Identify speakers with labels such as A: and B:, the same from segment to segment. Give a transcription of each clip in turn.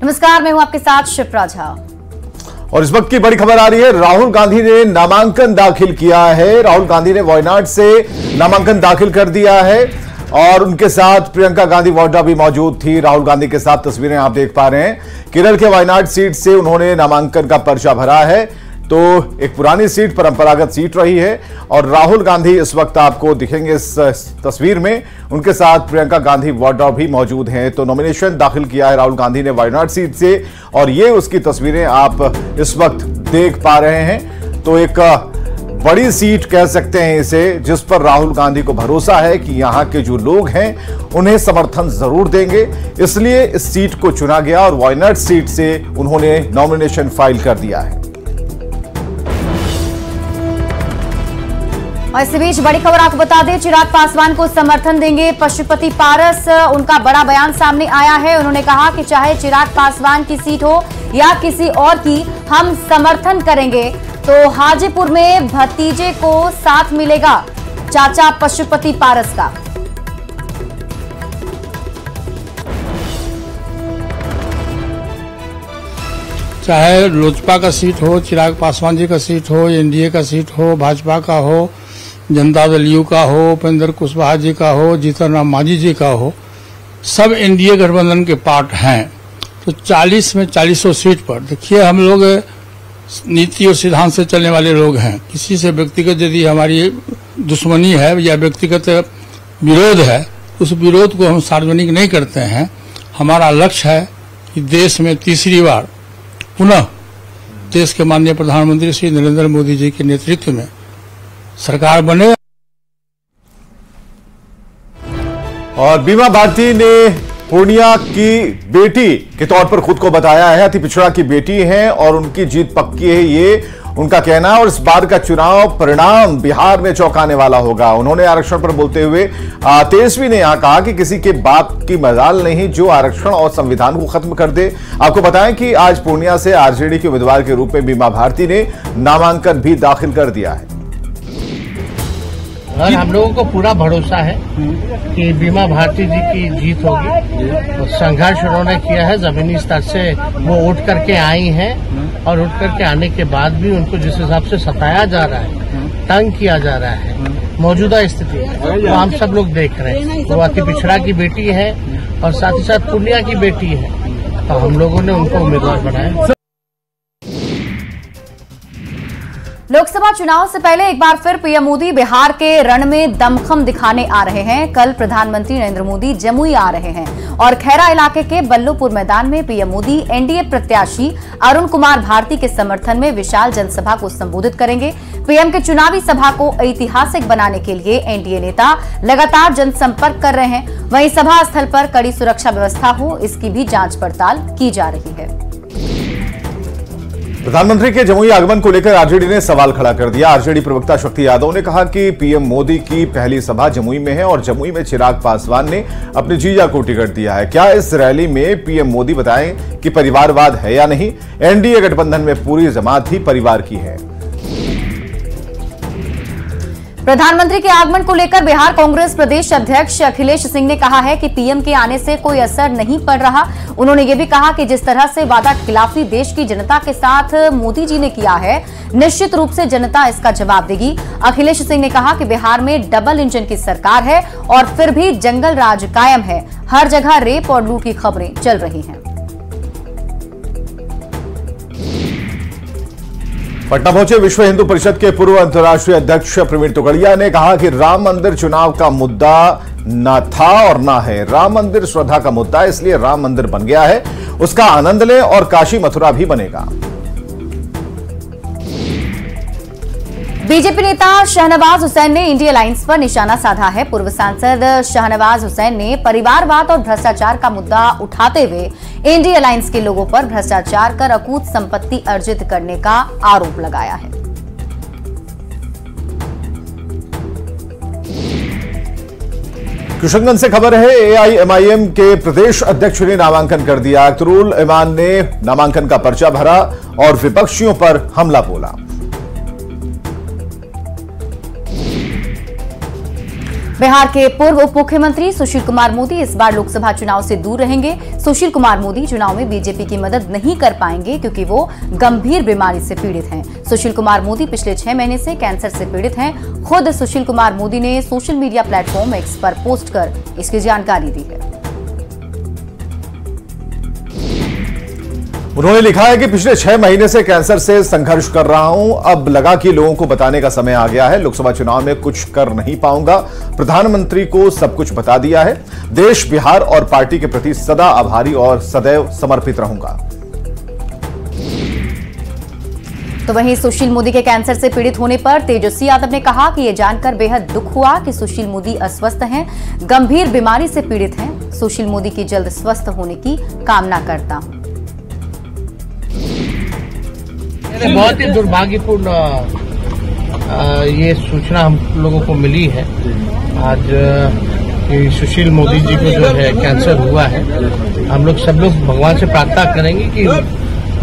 A: नमस्कार, मैं हूं आपके साथ शिप्रा झा।
B: और इस वक्त की बड़ी खबर आ रही है, राहुल गांधी ने नामांकन दाखिल किया है। राहुल गांधी ने वायनाड से नामांकन दाखिल कर दिया है और उनके साथ प्रियंका गांधी वाड्रा भी मौजूद थी। राहुल गांधी के साथ तस्वीरें आप देख पा रहे हैं। केरल के वायनाड सीट से उन्होंने नामांकन का पर्चा भरा है, तो एक पुरानी सीट, परंपरागत सीट रही है। और राहुल गांधी इस वक्त आपको दिखेंगे इस तस्वीर में, उनके साथ प्रियंका गांधी वाड्रा भी मौजूद हैं। तो नॉमिनेशन दाखिल किया है राहुल गांधी ने वायनाड सीट से और ये उसकी तस्वीरें आप इस वक्त देख पा रहे हैं। तो एक बड़ी सीट कह सकते हैं इसे, जिस पर राहुल गांधी को भरोसा है कि यहां के जो लोग हैं उन्हें समर्थन जरूर देंगे, इसलिए इस सीट को चुना गया और वायनाड सीट से उन्होंने नॉमिनेशन फाइल कर दिया है।
A: और इसी बीच बड़ी खबर आपको बता दें, चिराग पासवान को समर्थन देंगे पशुपति पारस। उनका बड़ा बयान सामने आया है। उन्होंने कहा कि चाहे चिराग पासवान की सीट हो या किसी और की, हम समर्थन करेंगे। तो हाजीपुर में भतीजे को साथ मिलेगा चाचा पशुपति पारस का।
C: चाहे लोजपा का सीट हो, चिराग पासवान जी का सीट हो, एनडीए का सीट हो, भाजपा का हो, जनता दल यू का हो, उपेंद्र कुशवाहा जी का हो, जीतन राम मांझी जी का हो, सब एनडीए गठबंधन के पार्ट हैं। तो 40 में 40 सीट पर देखिए, हम लोग नीति और सिद्धांत से चलने वाले लोग हैं। किसी से व्यक्तिगत यदि हमारी दुश्मनी है या व्यक्तिगत विरोध है, उस विरोध को हम सार्वजनिक नहीं करते हैं। हमारा लक्ष्य है कि देश में तीसरी बार पुनः देश के माननीय प्रधानमंत्री श्री नरेंद्र मोदी जी के नेतृत्व में सरकार बने।
B: और बीमा भारती ने पूर्णिया की बेटी के तौर पर खुद को बताया है, अति पिछड़ा की बेटी है और उनकी जीत पक्की है, ये उनका कहना है। और इस बार का चुनाव परिणाम बिहार में चौंकाने वाला होगा। उन्होंने आरक्षण पर बोलते हुए तेजस्वी ने यहां कहा कि किसी के बाप की मजाल नहीं जो आरक्षण और संविधान को खत्म कर दे। आपको बताएं कि आज पूर्णिया से आरजेडी के उम्मीदवार के रूप में बीमा भारती ने नामांकन भी दाखिल कर दिया है।
D: और हम लोगों को पूरा भरोसा है कि बीमा भारती जी की जीत होगी। तो संघर्ष उन्होंने किया है, जमीनी स्तर से वो उठ करके आई हैं और उठ करके आने के बाद भी उनको जिस हिसाब से सताया जा रहा है, तंग किया जा रहा है, मौजूदा स्थिति तो हम सब लोग देख रहे हैं। वो अति पिछड़ा की बेटी है और साथ ही साथ पूर्णिया की बेटी है, तो हम लोगों ने उनको उम्मीदवार बनाया।
A: लोकसभा चुनाव से पहले एक बार फिर पीएम मोदी बिहार के रण में दमखम दिखाने आ रहे हैं। कल प्रधानमंत्री नरेंद्र मोदी जमुई आ रहे हैं और खैरा इलाके के बल्लूपुर मैदान में पीएम मोदी एनडीए प्रत्याशी अरुण कुमार भारती के समर्थन में विशाल जनसभा को संबोधित करेंगे। पीएम के चुनावी सभा को ऐतिहासिक बनाने के लिए एनडीए नेता लगातार जनसंपर्क कर रहे हैं। वहीं सभा स्थल पर कड़ी सुरक्षा व्यवस्था हो, इसकी भी जांच पड़ताल की जा रही है।
B: प्रधानमंत्री के जमुई आगमन को लेकर आरजेडी ने सवाल खड़ा कर दिया। आरजेडी प्रवक्ता शक्ति यादव ने कहा कि पीएम मोदी की पहली सभा जमुई में है और जमुई में चिराग पासवान ने अपने जीजा को टिकट दिया है। क्या इस रैली में पीएम मोदी बताएं कि परिवारवाद है या नहीं? एनडीए गठबंधन में पूरी जमात ही परिवार की है।
A: प्रधानमंत्री के आगमन को लेकर बिहार कांग्रेस प्रदेश अध्यक्ष अखिलेश सिंह ने कहा है कि पीएम के आने से कोई असर नहीं पड़ रहा। उन्होंने ये भी कहा कि जिस तरह से वादा खिलाफी देश की जनता के साथ मोदी जी ने किया है, निश्चित रूप से जनता इसका जवाब देगी। अखिलेश सिंह ने कहा कि बिहार में डबल इंजन की सरकार है और फिर भी जंगल राज कायम है। हर जगह रेप और लूट की खबरें चल रही हैं।
B: पटना पहुंचे विश्व हिंदू परिषद के पूर्व अंतर्राष्ट्रीय अध्यक्ष प्रवीण तोगड़िया ने कहा कि राम मंदिर चुनाव का मुद्दा न था और न है। राम मंदिर श्रद्धा का मुद्दा है, इसलिए राम मंदिर बन गया है, उसका आनंद लें और काशी मथुरा भी बनेगा।
A: बीजेपी नेता शाहनवाज हुसैन ने इंडिया अलायंस पर निशाना साधा है। पूर्व सांसद शाहनवाज हुसैन ने परिवारवाद और भ्रष्टाचार का मुद्दा उठाते हुए इंडिया अलायंस के लोगों पर भ्रष्टाचार कर अकूत संपत्ति अर्जित करने का आरोप लगाया है।
B: किशनगंज से खबर है, एआईएमआईएम के प्रदेश अध्यक्ष ने नामांकन कर दिया। अख्तरुल इमान ने नामांकन का पर्चा भरा और विपक्षियों पर हमला बोला।
A: बिहार के पूर्व उप मुख्यमंत्री सुशील कुमार मोदी इस बार लोकसभा चुनाव से दूर रहेंगे। सुशील कुमार मोदी चुनाव में बीजेपी की मदद नहीं कर पाएंगे क्योंकि वो गंभीर बीमारी से पीड़ित हैं। सुशील कुमार मोदी पिछले 6 महीने से कैंसर से पीड़ित हैं। खुद सुशील कुमार मोदी ने सोशल मीडिया प्लेटफॉर्म एक्स पर पोस्ट कर इसकी जानकारी दी है।
B: उन्होंने लिखा है कि पिछले 6 महीने से कैंसर से संघर्ष कर रहा हूं। अब लगा कि लोगों को बताने का समय आ गया है। लोकसभा चुनाव में कुछ कर नहीं पाऊंगा। प्रधानमंत्री को सब कुछ बता दिया है। देश, बिहार और पार्टी के प्रति सदा आभारी और सदैव समर्पित रहूंगा।
A: तो वहीं सुशील मोदी के कैंसर से पीड़ित होने पर तेजस्वी यादव ने कहा कि यह जानकर बेहद दुख हुआ कि सुशील मोदी अस्वस्थ हैं, गंभीर बीमारी से पीड़ित हैं। सुशील मोदी की जल्द स्वस्थ होने की कामना करता हूं।
D: बहुत ही दुर्भाग्यपूर्ण ये सूचना हम लोगों को मिली है आज कि सुशील मोदी जी को जो है कैंसर हुआ है। हम लोग सब लोग भगवान से प्रार्थना करेंगे कि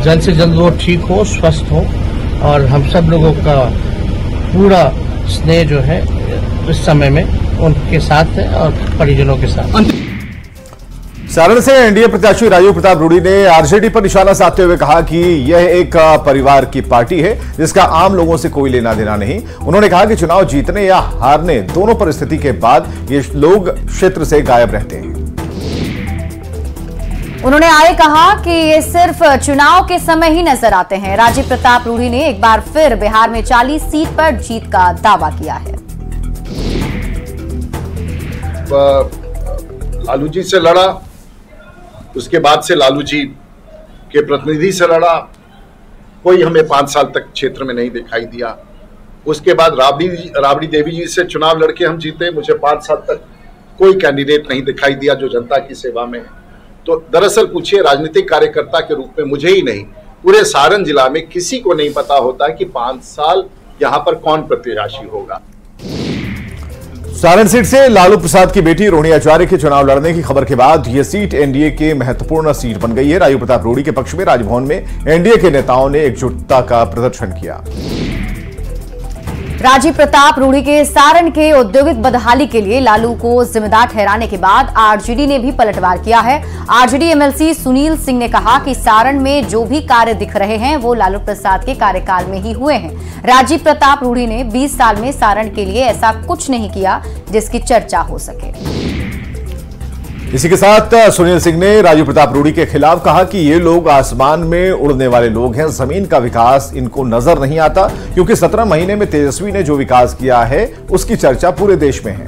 D: जल्द से जल्द वो ठीक हो, स्वस्थ हो और हम सब लोगों का पूरा स्नेह जो है इस समय में उनके साथ है और परिजनों के साथ।
B: सारण से एनडीए प्रत्याशी राजीव प्रताप रूडी ने आरजेडी पर निशाना साधते हुए कहा कि यह एक परिवार की पार्टी है जिसका आम लोगों से कोई लेना देना नहीं। उन्होंने कहा कि चुनाव जीतने या हारने दोनों परिस्थिति के बाद ये लोग क्षेत्र से गायब रहते हैं।
A: उन्होंने आगे कहा कि ये सिर्फ चुनाव के समय ही नजर आते हैं। राजीव प्रताप रूडी ने एक बार फिर बिहार में 40 सीट पर जीत का दावा किया है।
E: लालू जी से लड़ा, उसके बाद से लालू जी के प्रतिनिधि से लड़ा, कोई हमें 5 साल तक क्षेत्र में नहीं दिखाई दिया। उसके बाद राबड़ी देवी जी से चुनाव लड़के हम जीते, मुझे 5 साल तक कोई कैंडिडेट नहीं दिखाई दिया जो जनता की सेवा में है। तो दरअसल पूछिए, राजनीतिक कार्यकर्ता के रूप में मुझे ही नहीं, पूरे सारण जिला में किसी को नहीं पता होता कि 5 साल यहाँ पर कौन प्रत्याशी होगा।
B: सारण सीट से लालू प्रसाद की बेटी रोहिणी आचार्य के चुनाव लड़ने की खबर के बाद यह सीट एनडीए के महत्वपूर्ण सीट बन गई है। राजीव प्रताप रूडी के पक्ष में राजभवन में एनडीए के नेताओं ने एकजुटता का प्रदर्शन किया।
A: राजीव प्रताप रूडी के सारण के औद्योगिक बदहाली के लिए लालू को जिम्मेदार ठहराने के बाद आरजेडी ने भी पलटवार किया है। आरजेडी एमएलसी सुनील सिंह ने कहा कि सारण में जो भी कार्य दिख रहे हैं वो लालू प्रसाद के कार्यकाल में ही हुए हैं। राजीव प्रताप रूडी ने 20 साल में सारण के लिए ऐसा कुछ नहीं किया जिसकी चर्चा हो सके।
B: इसी के साथ सुनील सिंह ने राजीव प्रताप रूडी के खिलाफ कहा कि ये लोग आसमान में उड़ने वाले लोग हैं, जमीन का विकास इनको नजर नहीं आता क्योंकि 17 महीने में तेजस्वी ने जो विकास किया है उसकी चर्चा पूरे देश में है।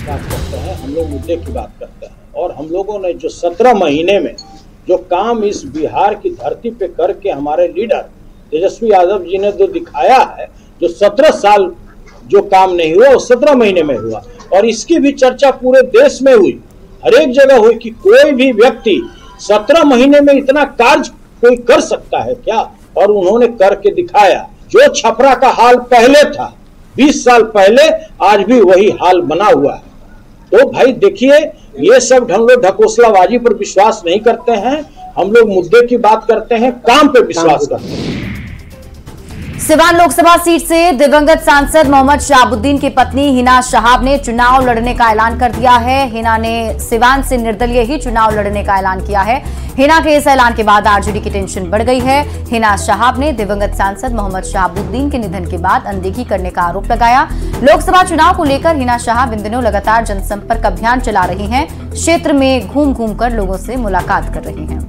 F: बात करते हैं, हम लोग मुद्दे की बात करते हैं और हम लोगों ने जो 17 महीने में जो काम इस बिहार की धरती पे करके हमारे लीडर तेजस्वी यादव जी ने जो दिखाया है, जो 17 साल जो काम नहीं हुआ वो 17 महीने में हुआ और इसकी भी चर्चा पूरे देश में हुई, हर एक जगह हुई कि कोई भी व्यक्ति 17 महीने में इतना कार्य कोई कर सकता है क्या, और उन्होंने करके दिखाया। जो छपरा का हाल पहले था 20 साल पहले, आज भी वही हाल बना हुआ है। तो भाई देखिए, ये सब हम लोग ढकोसलाबाजी पर विश्वास नहीं करते हैं, हम लोग मुद्दे की बात करते हैं, काम पे विश्वास करते हैं।
A: सिवान लोकसभा सीट से दिवंगत सांसद मोहम्मद शहाबुद्दीन की पत्नी हिना शहाब ने चुनाव लड़ने का ऐलान कर दिया है। हिना ने सिवान से निर्दलीय ही चुनाव लड़ने का ऐलान किया है। हिना के इस ऐलान के बाद आरजेडी की टेंशन बढ़ गई है। हिना शहाब ने दिवंगत सांसद मोहम्मद शहाबुद्दीन के निधन के बाद अनदेखी करने का आरोप लगाया। लोकसभा चुनाव को लेकर हिना शहाब इन दिनों लगातार जनसंपर्क अभियान चला रही हैं। क्षेत्र में घूम घूम कर लोगों से मुलाकात कर रही हैं।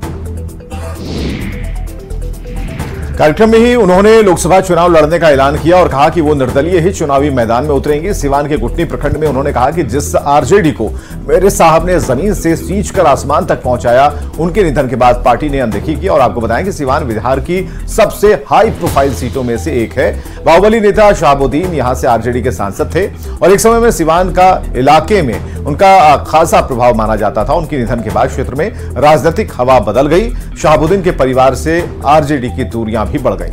B: कार्यक्रम में ही उन्होंने लोकसभा चुनाव लड़ने का ऐलान किया और कहा कि वो निर्दलीय ही चुनावी मैदान में उतरेंगी। सिवान के गुटनी प्रखंड में उन्होंने कहा कि जिस आरजेडी को मेरे साहब ने जमीन से सींचकर आसमान तक पहुंचाया, उनके निधन के बाद पार्टी ने अनदेखी की। और आपको बताएं कि सिवान बिहार की सबसे हाई प्रोफाइल सीटों में से एक है। बाहुबली नेता शहाबुद्दीन यहां से आरजेडी के सांसद थे और एक समय में सिवान का इलाके में उनका खासा प्रभाव माना जाता था। उनके निधन के बाद क्षेत्र में राजनीतिक हवा बदल गई। शहाबुद्दीन के परिवार से आरजेडी की दूरियां भी बढ़ गई।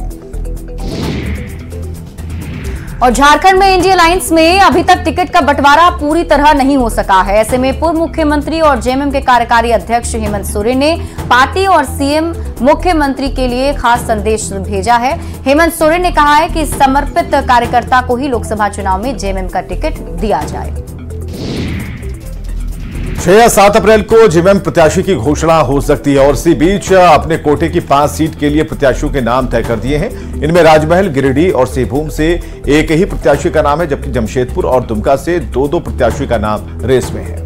A: और झारखंड में इंडिया अलायंस में अभी तक टिकट का बंटवारा पूरी तरह नहीं हो सका है। ऐसे में पूर्व मुख्यमंत्री और जेएमएम के कार्यकारी अध्यक्ष हेमंत सोरेन ने पार्टी और सीएम मुख्यमंत्री के लिए खास संदेश भेजा है। हेमंत सोरेन ने कहा है कि समर्पित कार्यकर्ता को ही लोकसभा चुनाव में जेएमएम का टिकट दिया जाए।
B: 6 या 7 अप्रैल को जेएमएम प्रत्याशी की घोषणा हो सकती है और इसी बीच अपने कोटे की 5 सीट के लिए प्रत्याशियों के नाम तय कर दिए हैं। इनमें राजमहल, गिरिडीह और सिंहभूम से एक ही प्रत्याशी का नाम है, जबकि जमशेदपुर और दुमका से 2-2 प्रत्याशी का नाम रेस में है।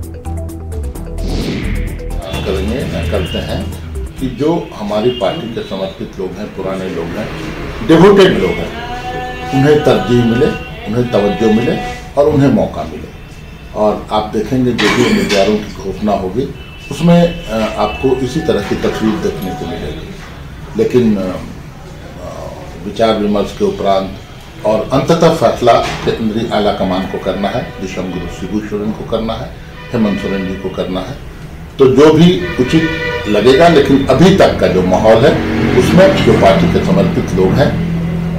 G: करते हैं कि जो हमारी पार्टी के समर्पित लोग हैं, पुराने लोग हैं, डिवोटेड लोग हैं, उन्हें तरजीह मिले, उन्हें तवज्जो मिले और उन्हें मौका मिले। और आप देखेंगे जो भी उम्मीदवारों की घोषणा होगी उसमें आपको इसी तरह की तस्वीर देखने को मिलेगी। लेकिन विचार विमर्श के उपरांत और अंततः फैसला केंद्रीय आला कमान को करना है, विश्वगुरु शिबू सोरेन को करना है, हेमंत सोरेन जी को करना है, तो जो भी उचित लगेगा। लेकिन अभी तक का जो माहौल है उसमें जो पार्टी के समर्पित लोग हैं,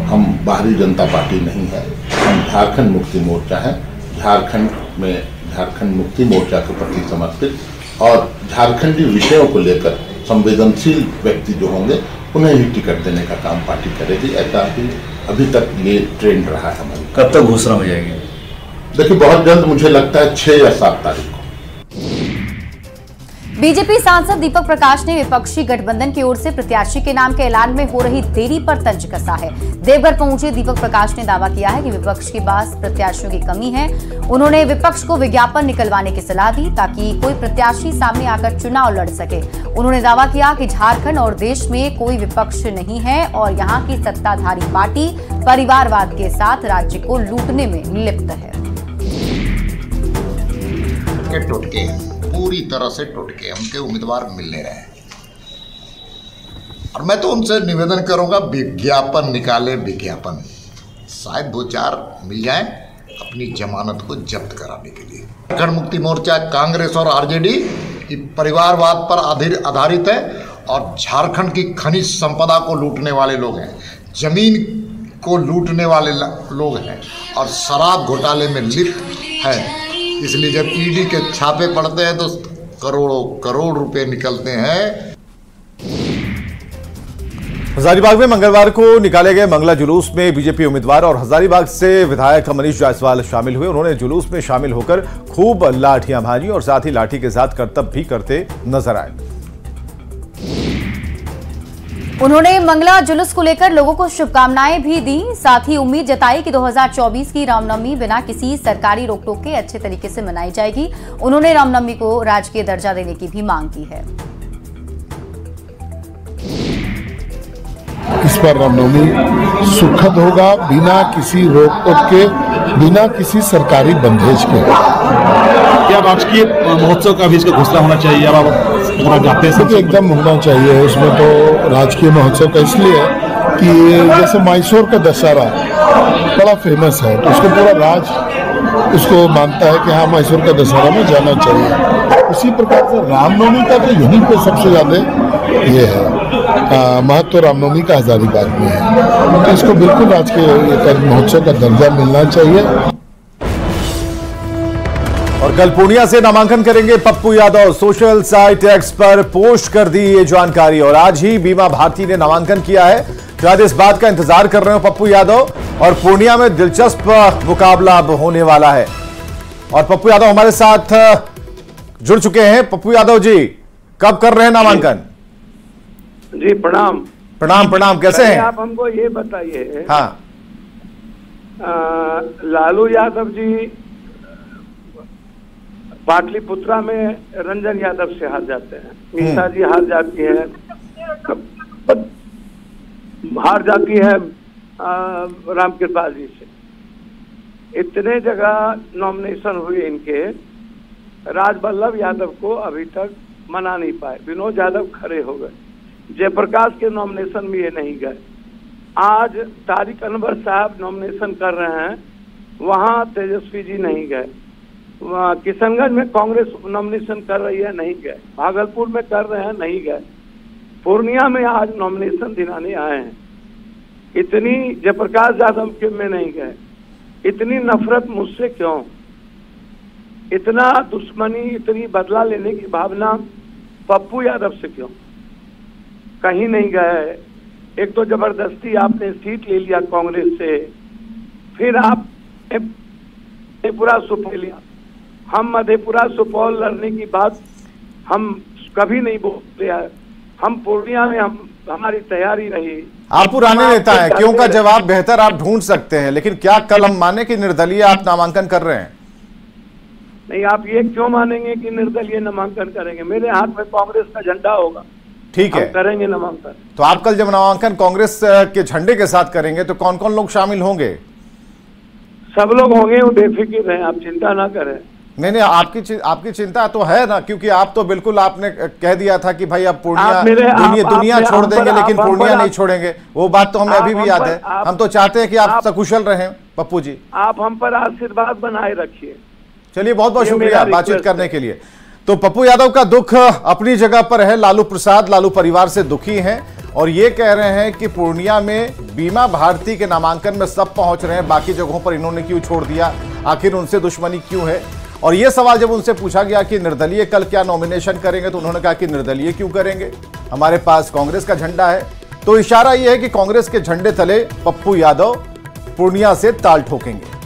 G: हम बाहरी जनता पार्टी नहीं है, हम झारखंड मुक्ति मोर्चा है। झारखंड में झारखंड मुक्ति मोर्चा के प्रति समर्पित और झारखंडी विषयों को लेकर संवेदनशील व्यक्ति जो होंगे उन्हें ही टिकट देने का काम पार्टी करेगी। ऐसा ही अभी तक ये ट्रेंड रहा है हमारी।
H: कब तक घोषणा हो जाएगी?
G: देखिए, बहुत जल्द, मुझे लगता है 6 या 7 तारीख को।
A: बीजेपी सांसद दीपक प्रकाश ने विपक्षी गठबंधन की ओर से प्रत्याशी के नाम के ऐलान में हो रही देरी पर तंज कसा है। देवघर पहुंचे दीपक प्रकाश ने दावा किया है कि विपक्ष के पास प्रत्याशियों की कमी है। उन्होंने विपक्ष को विज्ञापन निकलवाने की सलाह दी ताकि कोई प्रत्याशी सामने आकर चुनाव लड़ सके। उन्होंने दावा किया कि झारखंड और देश में कोई विपक्ष नहीं है और यहाँ की सत्ताधारी पार्टी परिवारवाद के साथ राज्य को लूटने में लिप्त है।
I: टोटके पूरी तरह से टोटके उनके उम्मीदवार मिलने रहे और मैं तो उनसे निवेदन करूंगा, विज्ञापन निकाले, विज्ञापन, शायद 2-4 मिल जाए अपनी जमानत को जब्त कराने के लिए। झारखंड मुक्ति मोर्चा, कांग्रेस और आरजेडी परिवारवाद पर आधारित है और झारखंड की खनिज संपदा को लूटने वाले लोग हैं, जमीन को लूटने वाले लोग हैं और शराब घोटाले में लिप्त है। इसलिए जब ईडी के छापे पड़ते हैं तो करोड़ों करोड़ रुपए निकलते हैं।
B: हजारीबाग में मंगलवार को निकाले गए मंगला जुलूस में बीजेपी उम्मीदवार और हजारीबाग से विधायक मनीष जायसवाल शामिल हुए। उन्होंने जुलूस में शामिल होकर खूब लाठियां भाजी और साथ ही लाठी के साथ करतब भी करते नजर आए।
A: उन्होंने मंगला जुलूस को लेकर लोगों को शुभकामनाएं भी दी, साथ ही उम्मीद जताई कि 2024 की रामनवमी बिना किसी सरकारी रोक-टोक के अच्छे तरीके से मनाई जाएगी। उन्होंने रामनवमी को राजकीय दर्जा देने की भी मांग की है।
J: इस बार रामनवमी सुखद होगा, बिना किसी रोक-टोक के, बिना किसी सरकारी बंदेज के।
H: क्या राजकीय महोत्सव का भी इसका घोषणा होना चाहिए? अब आप जाते हैं
J: तो एकदम होना चाहिए। उसमें तो राजकीय महोत्सव का इसलिए कि जैसे मैसूर का दशहरा बड़ा फेमस है, तो उसको पूरा राज उसको मानता है कि हाँ, मैसूर का दशहरा में जाना चाहिए। उसी प्रकार से रामनवमी का तो यहीं पे सबसे ज्यादा ये है महत्व, रामनवमी का हजारीबाग में है, तो इसको बिल्कुल राजकीय महोत्सव का दर्जा मिलना चाहिए।
B: और कल पूर्णिया से नामांकन करेंगे Pappu Yadav. Social site x पर पोस्ट कर दी ये जानकारी और आज ही बीमा भारती ने नामांकन किया है। शायद इस बात का इंतजार कर रहे हो पप्पू यादव और पूर्णिया में दिलचस्प मुकाबला अब होने वाला है। और पप्पू यादव हमारे साथ जुड़ चुके हैं। पप्पू यादव जी, कब कर रहे हैं नामांकन?
K: जी प्रणाम।
B: प्रणाम प्रणाम, कैसे हैं
K: आप? हमको ये बताइए,
B: हाँ,
K: लालू यादव जी पाटलिपुत्रा में रंजन यादव से हार जाते हैं, मीसा जी हार जाती है, हार जाती है रामकृपाल जी से। इतने जगह नॉमिनेशन हुए इनके, राजवल्लभ यादव को अभी तक मना नहीं पाए। विनोद यादव खड़े हो गए, जयप्रकाश के नॉमिनेशन में ये नहीं गए। आज तारिक अनवर साहब नॉमिनेशन कर रहे हैं, वहाँ तेजस्वी जी नहीं गए। किशनगंज में कांग्रेस नॉमिनेशन कर रही है, नहीं गए। भागलपुर में कर रहे हैं, नहीं गए। पूर्णिया में आज नॉमिनेशन दिलाने आए हैं, इतनी जयप्रकाश यादव के में नहीं गए। इतनी नफरत मुझसे क्यों? इतना दुश्मनी, इतनी बदला लेने की भावना पप्पू यादव से क्यों? कहीं नहीं गए। एक तो जबरदस्ती आपने सीट ले लिया कांग्रेस से, फिर आप मधेपुरा सुपौल लिया। हम मधेपुरा सुपौल लड़ने की बात हम कभी नहीं बोलते हैं। हम पूर्णिया में हमारी तैयारी रही।
B: आप पुराने नेता हैं, क्यों का जवाब बेहतर आप ढूंढ सकते हैं, लेकिन क्या कल हम माने कि निर्दलीय आप नामांकन कर रहे हैं?
K: नहीं, आप ये क्यों मानेंगे कि निर्दलीय नामांकन करेंगे? मेरे हाथ में कांग्रेस का झंडा होगा,
B: ठीक है,
K: करेंगे नामांकन।
B: तो आप कल जब नामांकन कांग्रेस के झंडे के साथ करेंगे तो कौन कौन लोग शामिल होंगे?
K: सब लोग होंगे, वो बेफिक्र रहें, आप चिंता ना करें।
B: नहीं, आपकी चिंता तो है ना, क्योंकि आप तो बिल्कुल आपने कह दिया था कि भाई अब पूर्णिया दुनिया छोड़ देंगे, लेकिन पूर्णिया नहीं छोड़ेंगे। वो बात तो हमें अभी भी याद है। हम तो चाहते हैं कि आप सकुशल रहें पप्पू जी।
K: आप हम पर आशीर्वाद बनाए रखिए।
B: चलिए, बहुत बहुत शुक्रिया बातचीत करने के लिए। तो पप्पू यादव का दुख अपनी जगह पर है। लालू प्रसाद लालू परिवार से दुखी हैं और ये कह रहे हैं कि पूर्णिया में बीमा भारती के नामांकन में सब पहुंच रहे हैं, बाकी जगहों पर इन्होंने क्यों छोड़ दिया, आखिर उनसे दुश्मनी क्यों है। और ये सवाल जब उनसे पूछा गया कि निर्दलीय कल क्या नॉमिनेशन करेंगे, तो उन्होंने कहा कि निर्दलीय क्यों करेंगे, हमारे पास कांग्रेस का झंडा है। तो इशारा यह है कि कांग्रेस के झंडे तले पप्पू यादव पूर्णिया से ताल ठोकेंगे।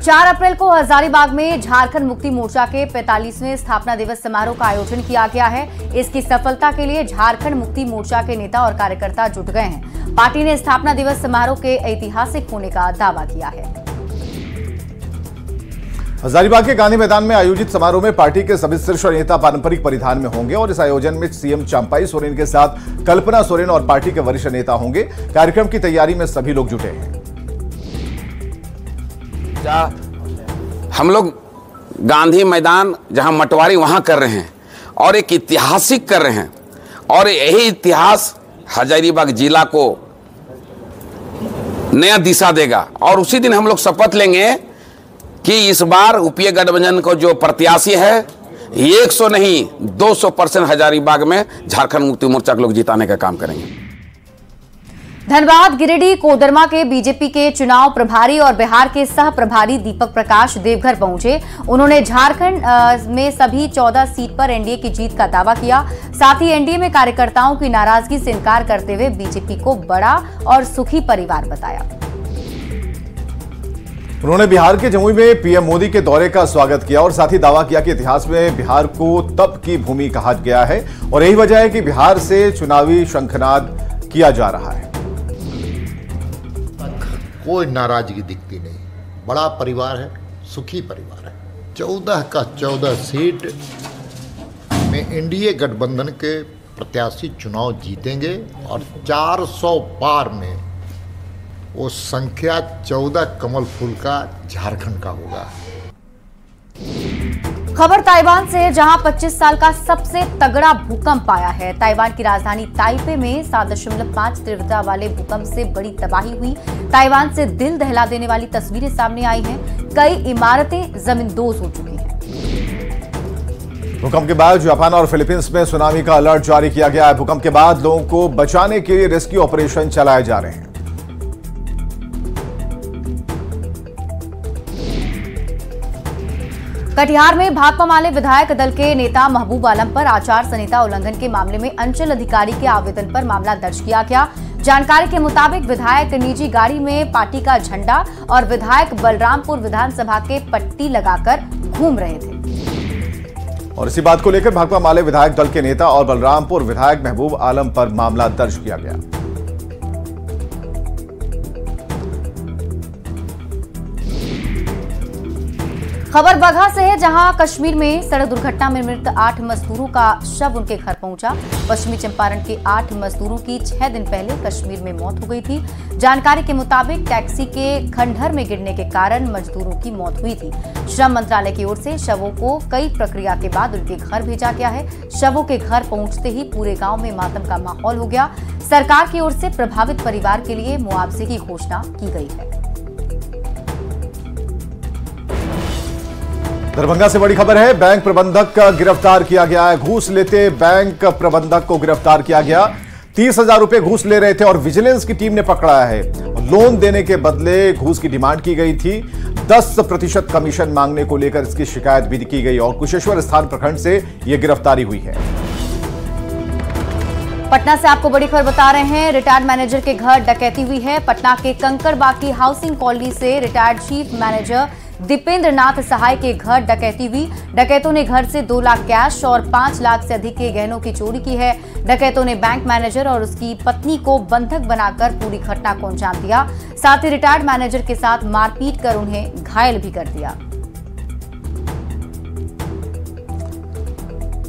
A: 4 अप्रैल को हजारीबाग में झारखंड मुक्ति मोर्चा के 45वें स्थापना दिवस समारोह का आयोजन किया गया है। इसकी सफलता के लिए झारखंड मुक्ति मोर्चा के नेता और कार्यकर्ता जुट गए हैं। पार्टी ने स्थापना दिवस समारोह के ऐतिहासिक होने का दावा किया है।
B: हजारीबाग के गांधी मैदान में आयोजित समारोह में पार्टी के सभी शीर्ष नेता पारंपरिक परिधान में होंगे और इस आयोजन में सीएम चंपाई सोरेन के साथ कल्पना सोरेन और पार्टी के वरिष्ठ नेता होंगे। कार्यक्रम की तैयारी में सभी लोग जुटे हैं।
L: हम लोग गांधी मैदान जहां मटवारी वहां कर रहे हैं और एक ऐतिहासिक कर रहे हैं, और यही इतिहास हजारीबाग जिला को नया दिशा देगा। और उसी दिन हम लोग शपथ लेंगे कि इस बार यूपीए गठबंधन को जो प्रत्याशी है 100 नहीं 200% हजारीबाग में झारखंड मुक्ति मोर्चा के लोग जिताने का काम करेंगे।
A: धनबाद, गिरिडीह, कोडरमा के बीजेपी के चुनाव प्रभारी और बिहार के सह प्रभारी दीपक प्रकाश देवघर पहुंचे। उन्होंने झारखंड में सभी 14 सीट पर एनडीए की जीत का दावा किया। साथ ही एनडीए में कार्यकर्ताओं की नाराजगी से इनकार करते हुए बीजेपी को बड़ा और सुखी परिवार बताया।
B: उन्होंने बिहार के जमुई में पीएम मोदी के दौरे का स्वागत किया और साथ ही दावा किया कि इतिहास में बिहार को तप की भूमि कहा गया है और यही वजह है कि बिहार से चुनावी शंखनाद किया जा रहा है।
I: कोई नाराजगी दिखती नहीं, बड़ा परिवार है, सुखी परिवार है। 14 का 14 सीट में एनडीए गठबंधन के प्रत्याशी चुनाव जीतेंगे और 400 पार में वो संख्या 14 कमल फूल का झारखंड का होगा।
A: खबर ताइवान से है, जहां 25 साल का सबसे तगड़ा भूकंप आया है। ताइवान की राजधानी ताइपे में 7.5 तीव्रता वाले भूकंप से बड़ी तबाही हुई। ताइवान से दिल दहला देने वाली तस्वीरें सामने आई हैं। कई इमारतें जमींदोज हो चुकी हैं।
B: भूकंप के बाद जापान और फिलीपींस में सुनामी का अलर्ट जारी किया गया है। भूकंप के बाद लोगों को बचाने के लिए रेस्क्यू ऑपरेशन चलाए जा रहे हैं।
A: कटिहार में भाकपा माले विधायक दल के नेता महबूब आलम पर आचार संहिता उल्लंघन के मामले में अंचल अधिकारी के आवेदन पर मामला दर्ज किया गया। जानकारी के मुताबिक विधायक निजी गाड़ी में पार्टी का झंडा और विधायक बलरामपुर विधानसभा के पट्टी लगाकर घूम रहे थे।
B: और इसी बात को लेकर भाकपा माले विधायक दल के नेता और बलरामपुर विधायक महबूब आलम पर मामला दर्ज किया गया।
A: खबर बगहा से है, जहां कश्मीर में सड़क दुर्घटना में मृत 8 मजदूरों का शव उनके घर पहुंचा। पश्चिमी चंपारण के 8 मजदूरों की 6 दिन पहले कश्मीर में मौत हो गई थी। जानकारी के मुताबिक टैक्सी के खंडहर में गिरने के कारण मजदूरों की मौत हुई थी। श्रम मंत्रालय की ओर से शवों को कई प्रक्रिया के बाद उनके घर भेजा गया है। शवों के घर पहुंचते ही पूरे गांव में मातम का माहौल हो गया। सरकार की ओर से प्रभावित परिवार के लिए मुआवजे की घोषणा की गई है।
B: दरभंगा से बड़ी खबर है, बैंक प्रबंधक का गिरफ्तार किया गया है। घूस लेते बैंक प्रबंधक को गिरफ्तार किया गया। 30,000 रुपए घूस ले रहे थे और विजिलेंस की टीम ने पकड़ा है। लोन देने के बदले घूस की डिमांड की गई थी। 10% कमीशन मांगने को लेकर इसकी शिकायत भी की गई और कुशेश्वर स्थान प्रखंड से यह गिरफ्तारी हुई है।
A: पटना से आपको बड़ी खबर बता रहे हैं। रिटायर्ड मैनेजर के घर डकैती हुई है। पटना के कंकड़बाकी हाउसिंग कॉलोनी से रिटायर्ड चीफ मैनेजर दीपेंद्र नाथ सहाय के घर डकैती हुई। डकैतों ने घर से 2 लाख कैश और 5 लाख से अधिक के गहनों की चोरी की है। डकैतों ने बैंक मैनेजर और उसकी पत्नी को बंधक बनाकर पूरी घटना को अंजाम दिया। साथ ही रिटायर्ड मैनेजर के साथ मारपीट कर उन्हें घायल भी कर दिया।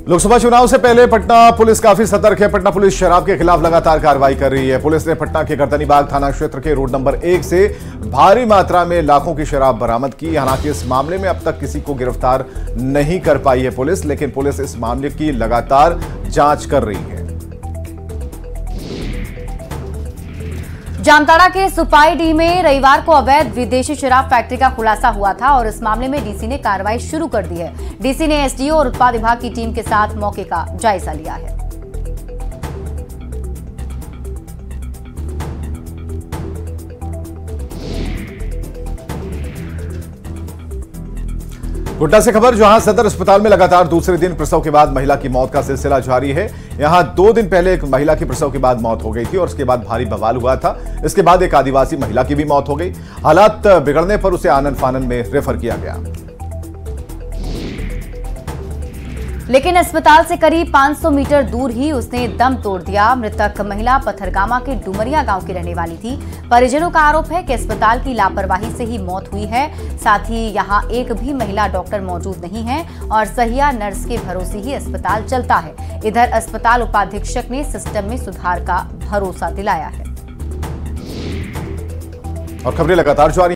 B: लोकसभा चुनाव से पहले पटना पुलिस काफी सतर्क है। पटना पुलिस शराब के खिलाफ लगातार कार्रवाई कर रही है। पुलिस ने पटना के गर्दनीबाग थाना क्षेत्र के रोड नंबर 1 से भारी मात्रा में लाखों की शराब बरामद की। हालांकि इस मामले में अब तक किसी को गिरफ्तार नहीं कर पाई है पुलिस, लेकिन पुलिस इस मामले की लगातार जांच कर रही है।
A: जामताड़ा के सुपाईडीह में रविवार को अवैध विदेशी शराब फैक्ट्री का खुलासा हुआ था और इस मामले में डीसी ने कार्रवाई शुरू कर दी है। डीसी ने एसडीओ और उत्पाद विभाग की टीम के साथ मौके का जायजा लिया है।
B: गोड्डा से खबर, जहां सदर अस्पताल में लगातार दूसरे दिन प्रसव के बाद महिला की मौत का सिलसिला जारी है। यहां 2 दिन पहले एक महिला की प्रसव के बाद मौत हो गई थी और उसके बाद भारी बवाल हुआ था। इसके बाद एक आदिवासी महिला की भी मौत हो गई। हालात बिगड़ने पर उसे आनन फानन में रेफर किया गया,
A: लेकिन अस्पताल से करीब 500 मीटर दूर ही उसने दम तोड़ दिया। मृतक महिला पथरगामा के डुमरिया गांव की रहने वाली थी। परिजनों का आरोप है कि अस्पताल की लापरवाही से ही मौत हुई है। साथ ही यहां एक भी महिला डॉक्टर मौजूद नहीं है और सहिया नर्स के भरोसे ही अस्पताल चलता है। इधर अस्पताल उपाधीक्षक ने सिस्टम में सुधार का भरोसा दिलाया है।
B: और खबरें लगातार जारी